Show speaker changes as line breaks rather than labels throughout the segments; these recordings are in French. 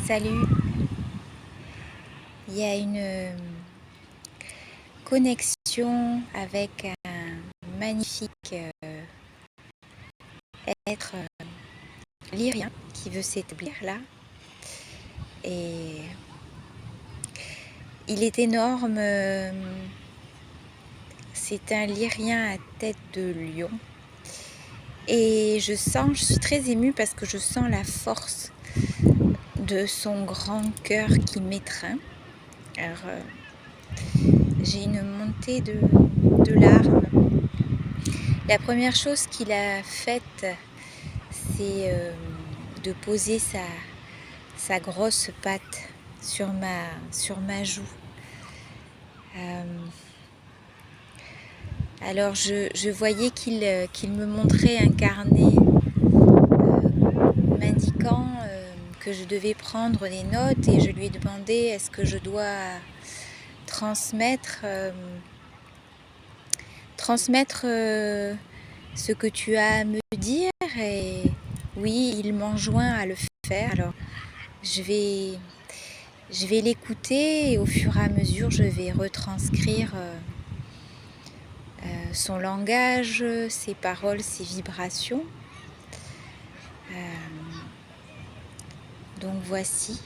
Salut, il y a une connexion avec un magnifique être lyrien qui veut s'établir là. Et il est énorme, c'est un lyrien à tête de lion. Et je suis très émue parce que je sens la force de son grand cœur qui m'étreint. Alors, j'ai une montée de larmes. La première chose qu'il a faite, c'est de poser sa grosse patte sur ma joue. Alors je voyais qu'il me montrait un carnet m'indiquant que je devais prendre des notes, et je lui ai demandé est-ce que je dois transmettre ce que tu as à me dire, et oui, il m'enjoint à le faire. Alors je vais l'écouter, et au fur et à mesure je vais retranscrire son langage, ses paroles, ses vibrations. Donc voici.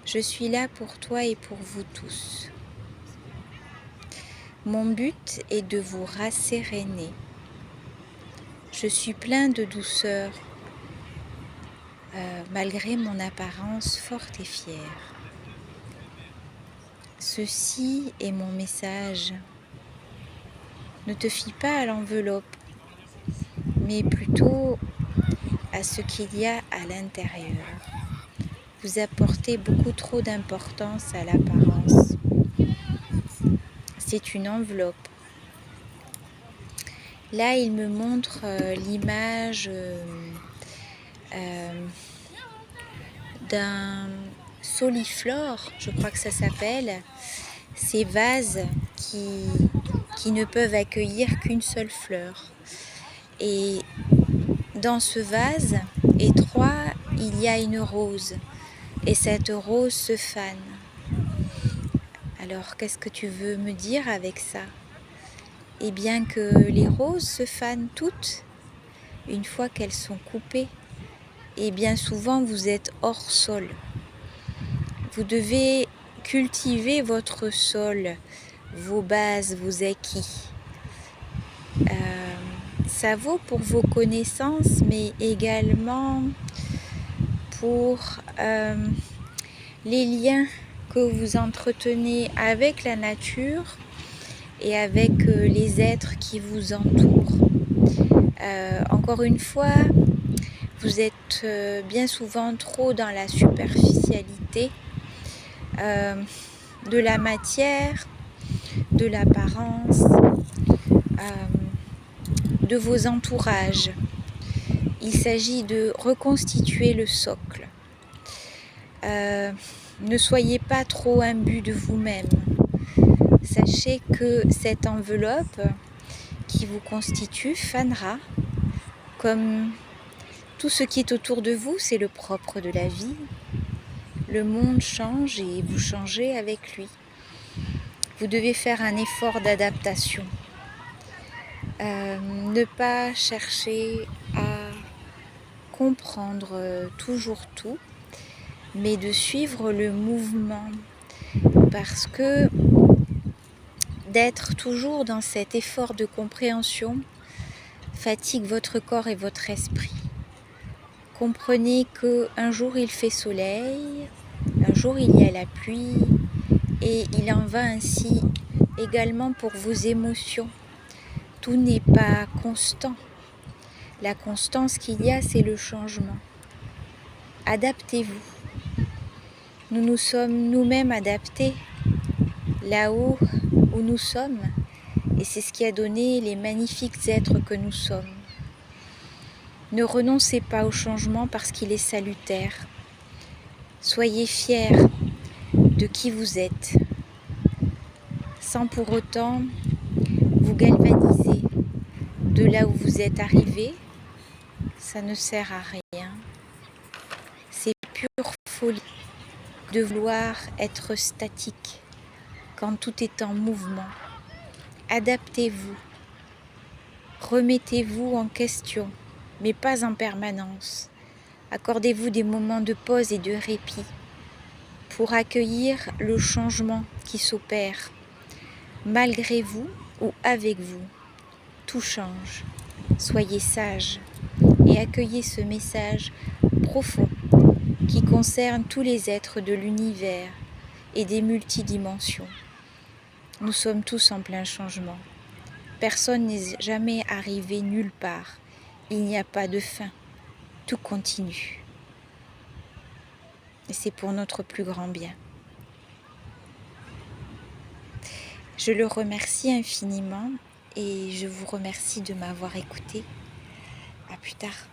Je suis là pour toi et pour vous tous. Mon but est de vous rasséréner. Je suis plein de douceur, malgré mon apparence forte et fière. Ceci est mon message. Ne te fie pas à l'enveloppe, mais plutôt à ce qu'il y a à l'intérieur. Vous apportez beaucoup trop d'importance à l'apparence. C'est une enveloppe. Là, il me montre l'image d'un soliflore, je crois que ça s'appelle, ces vases qui ne peuvent accueillir qu'une seule fleur. Et dans ce vase étroit, il y a une rose, et cette rose se fane. Alors, qu'est-ce que tu veux me dire avec ça? Eh bien que les roses se fanent toutes une fois qu'elles sont coupées. Et bien souvent, vous êtes hors sol. Vous devez cultiver votre sol, vos bases, vos acquis. Ça vaut pour vos connaissances, mais également pour les liens que vous entretenez avec la nature et avec les êtres qui vous entourent. Encore une fois, vous êtes bien souvent trop dans la superficialité de la matière, de l'apparence, de vos entourages. Il s'agit de reconstituer le socle. Ne soyez pas trop imbu de vous-même. Sachez que cette enveloppe qui vous constitue fanera, comme tout ce qui est autour de vous. C'est le propre de la vie. Le monde change et vous changez avec lui. Vous devez faire un effort d'adaptation. Ne pas chercher à comprendre toujours tout, mais de suivre le mouvement, parce que d'être toujours dans cet effort de compréhension fatigue votre corps et votre esprit. Comprenez qu'un jour il fait soleil, un jour il y a la pluie, et il en va ainsi également pour vos émotions. Tout n'est pas constant. La constance qu'il y a, c'est le changement. Adaptez-vous. Nous nous sommes nous-mêmes adaptés là-haut où nous sommes, et c'est ce qui a donné les magnifiques êtres que nous sommes. Ne renoncez pas au changement parce qu'il est salutaire. Soyez fiers de qui vous êtes, sans pour autant vous galvaniser de là où vous êtes arrivé. Ça ne sert à rien. pure folie de vouloir être statique quand tout est en mouvement. Adaptez-vous, remettez-vous en question, mais pas en permanence. Accordez-vous des moments de pause et de répit pour accueillir le changement qui s'opère. Malgré vous ou avec vous, tout change. Soyez sages et accueillez ce message profond qui concerne tous les êtres de l'univers et des multidimensions. Nous sommes tous en plein changement. Personne n'est jamais arrivé nulle part. Il n'y a pas de fin. Tout continue. Et c'est pour notre plus grand bien. Je le remercie infiniment et je vous remercie de m'avoir écouté. À plus tard.